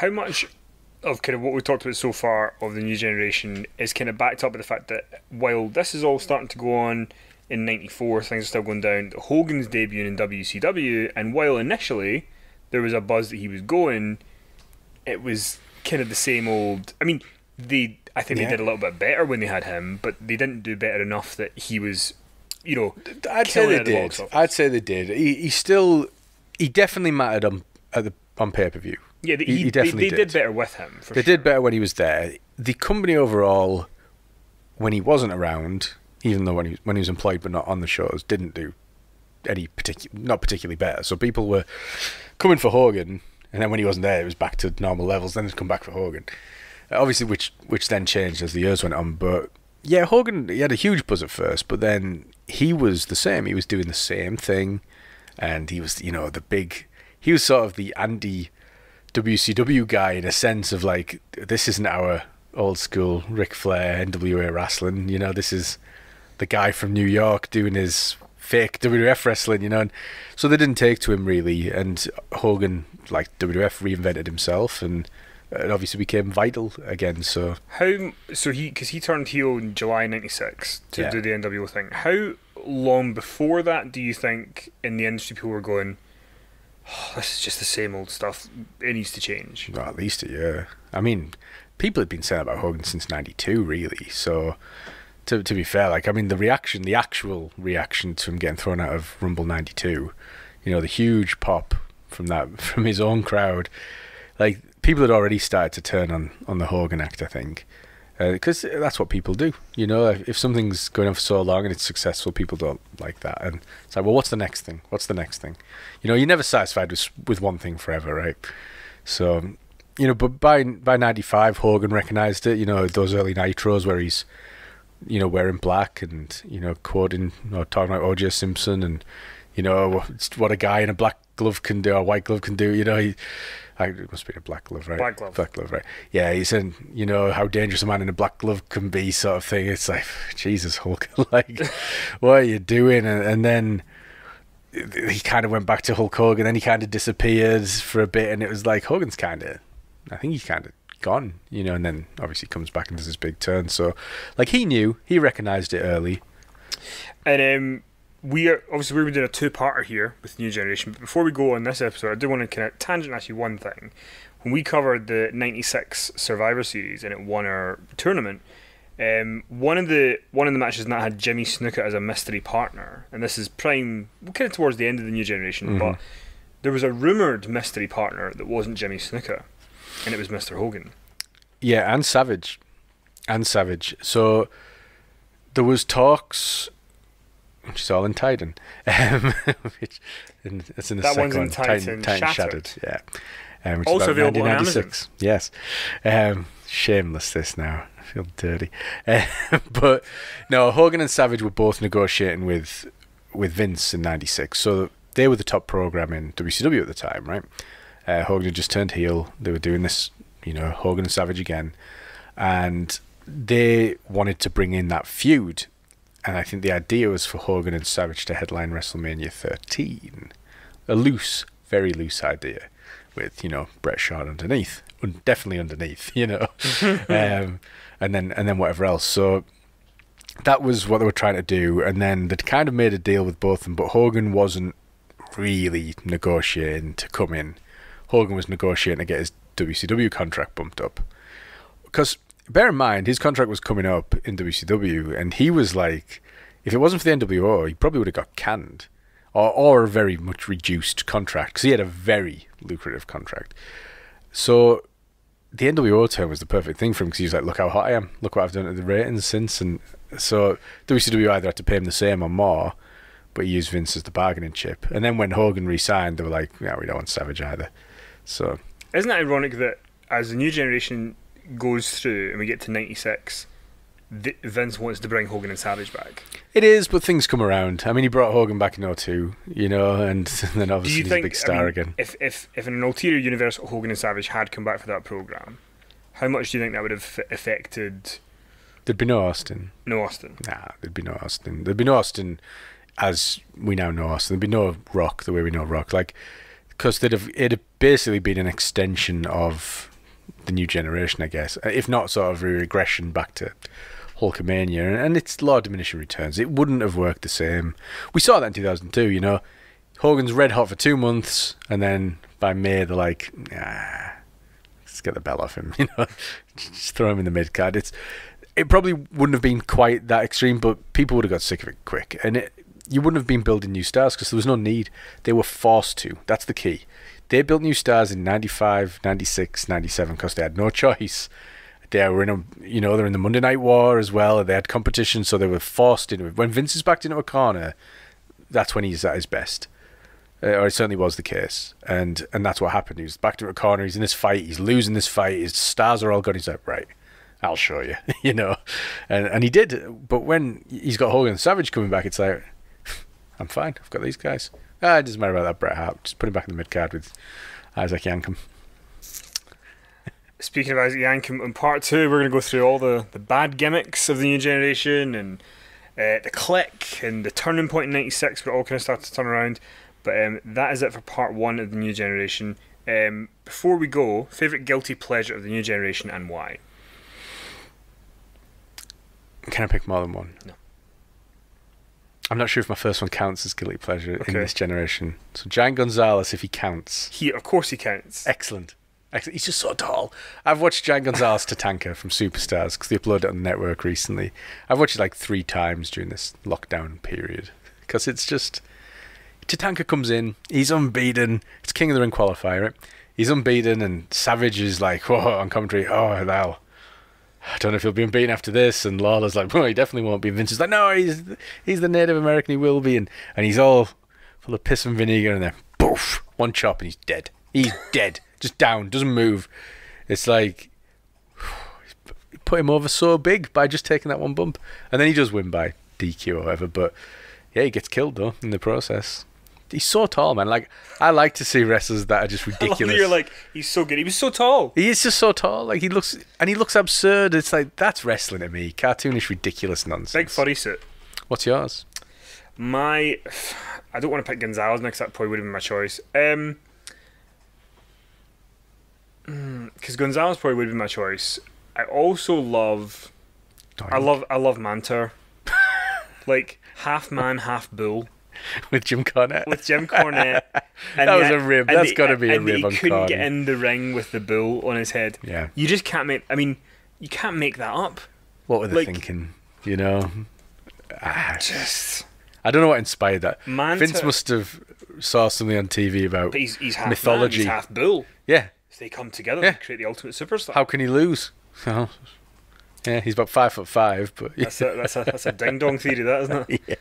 how much of kind of what we've talked about so far of the new generation is kind of backed up by the fact that while this is all starting to go on in '94, things are still going down. Hogan's debuting in WCW, and while initially there was a buzz that he was going, it was kind of the same old. I mean, I think they did a little bit better when they had him, but they didn't do better enough that he was, you know. I'd say they did. He definitely mattered on pay-per-view. Yeah, he definitely did better with him. They did better when he was there. The company overall, when he wasn't around, even though when he was employed but not on the shows, didn't do not particularly better. So people were coming for Hogan, and then when he wasn't there, it was back to normal levels. Then they'd come back for Hogan, obviously, which then changed as the years went on. But yeah, Hogan, he had a huge buzz at first, but then he was the same. He was doing the same thing, and he was, he was sort of the anti-WCW guy in a sense of like, this isn't our old school Ric Flair NWA wrestling. This is the guy from New York doing his fake WWF wrestling. And so they didn't take to him really. And Hogan, like WWF, reinvented himself, and it obviously became vital again. So because he turned heel in July '96 to do the NWO thing. How long before that do you think in the industry people were going, oh, this is just the same old stuff, it needs to change? Well, at least a year. I mean, people had been saying about Hogan since '92, really. So to be fair, the actual reaction to him getting thrown out of Rumble '92, the huge pop from his own crowd, like, people had already started to turn on the Hogan act, I think, because that's what people do. If something's going on for so long and it's successful, people don't like that, and it's like, well, what's the next thing? You're never satisfied with one thing forever, right? So, but by '95, Hogan recognized it. Those early Nitros where he's wearing black and quoting or talking about O.J. Simpson and what a guy in a black glove can do or white glove can do. It must be a black glove, right? Black glove, right? Yeah, he said, how dangerous a man in a black glove can be, sort of thing. It's like, Jesus, Hulk, like, what are you doing? And then he kind of went back to Hulk Hogan, then he kind of disappeared for a bit, and it was like, Hogan's I think he's kind of gone, and then obviously comes back and does his big turn. So, like, he recognized it early. And we're doing a two-parter here with New Generation, but before we go on this episode, I do want to kind of tangent ask you one thing. When we covered the '96 Survivor Series and it won our tournament, one of the matches that had Jimmy Snuka as a mystery partner, and this is kind of towards the end of the New Generation, but there was a rumoured mystery partner that wasn't Jimmy Snuka, and it was Mr. Hogan. Yeah, and Savage. So there was talks, which is all in Titan. It's in the that second one's in Titan Shattered. Yeah. Which also is available on Amazon. Yes. Shameless this now. I feel dirty. But no, Hogan and Savage were both negotiating with Vince in '96. So they were the top program in WCW at the time, right? Hogan had just turned heel. They were doing this, Hogan and Savage again. And they wanted to bring in that feud. And I think the idea was for Hogan and Savage to headline WrestleMania 13. A very loose idea with, Bret Hart underneath. Definitely underneath, and then whatever else. So that was what they were trying to do. And then they'd kind of made a deal with both of them, but Hogan wasn't really negotiating to come in. Hogan was negotiating to get his WCW contract bumped up. Because bear in mind, his contract was coming up in WCW, and he was like, if it wasn't for the NWO, he probably would have got canned, or a very much reduced contract, because he had a very lucrative contract. So the NWO term was the perfect thing for him, because he was like, look how hot I am, look what I've done to the ratings since. And so WCW either had to pay him the same or more, but he used Vince as the bargaining chip. And then when Hogan re-signed, they were like, yeah, we don't want Savage either. So isn't it ironic that as the New Generation goes through and we get to '96, Vince wants to bring Hogan and Savage back? It is, but things come around. I mean, he brought Hogan back in '02, and then obviously he's a big star again. If in an ulterior universe Hogan and Savage had come back for that program, how much do you think that would have affected? There'd be no Austin. No Austin. Nah, there'd be no Austin. There'd be no Austin as we now know Austin. There'd be no Rock the way we know Rock. Like, because it'd have basically been an extension of the New Generation, I guess. If not sort of a regression back to Hulkamania, and it's law of diminishing returns. It wouldn't have worked the same. We saw that in 2002, you know. Hogan's red hot for 2 months, and then by May they're like, let's get the belt off him, you know. Just throw him in the mid-card. It probably wouldn't have been quite that extreme, but people would have got sick of it quick. And you wouldn't have been building new stars because there was no need. They were forced to. That's the key. They built new stars in 95, 96, 97 because they had no choice. They were they're in the Monday Night War as well. They had competition, so they were forced into it. When Vince is backed into a corner, that's when he's at his best. Or it certainly was the case. And that's what happened. He was backed into a corner. He's in this fight. He's losing this fight. His stars are all gone. He's like, right, I'll show you, you know. And he did. But when he's got Hogan and Savage coming back, it's like, I'm fine. I've got these guys. It doesn't matter about that Bret Hart. Just put him back in the mid-card with Isaac Yankem. Speaking of Isaac Yankem, in part 2, we're going to go through all the bad gimmicks of the New Generation and the click and the turning point in 96 where it all kind of started to turn around. But that is it for part 1 of the New Generation. Before we go, favourite guilty pleasure of the New Generation and why? Can I pick more than one? No. I'm not sure if my first one counts as guilty pleasure in this generation. So Giant Gonzalez, if he counts. Of course he counts. Excellent. He's just so tall. I've watched Giant Gonzalez Tatanka from Superstars because they uploaded it on the network recently. I've watched it like 3 times during this lockdown period because it's just... Tatanka comes in, he's unbeaten. It's King of the Ring qualifier, right? He's unbeaten, and Savage is like, whoa, on commentary, oh, hell. I don't know if he'll be unbeaten after this. And Lawler's like, well, he definitely won't be. And Vince is like, no, he's the Native American, he will be. And he's all full of piss and vinegar, and then, poof, one chop, and he's dead. He's dead. Just down, doesn't move. It's like, put him over so big by just taking that one bump. And then he does win by DQ or whatever, but yeah, he gets killed, though, in the process. He's so tall, man. Like, I like to see wrestlers that are just ridiculous. You're like, he's so good. He was so tall. He is just so tall. Like, he looks absurd. It's like, that's wrestling to me. Cartoonish, ridiculous nonsense. Big furry suit. What's yours? I don't want to pick Gonzalez next. That probably would have been my choice. Because Gonzalez probably would have been my choice. I also love... I love Mantor. Like, half man, half bull. With Jim Cornette. And that was a rib. That's got to be a rib on Cornette. He couldn't get in the ring with the bull on his head. Yeah. You just can't make... I mean, you can't make that up. What were they thinking? You know? I don't know what inspired that. Vince must have saw something on TV about he's half mythology. Man, he's half bull. Yeah. So they come together to create the ultimate superstar. How can he lose? Oh. Yeah, he's about 5'5", but... That's a ding-dong theory, that, isn't it? Yeah.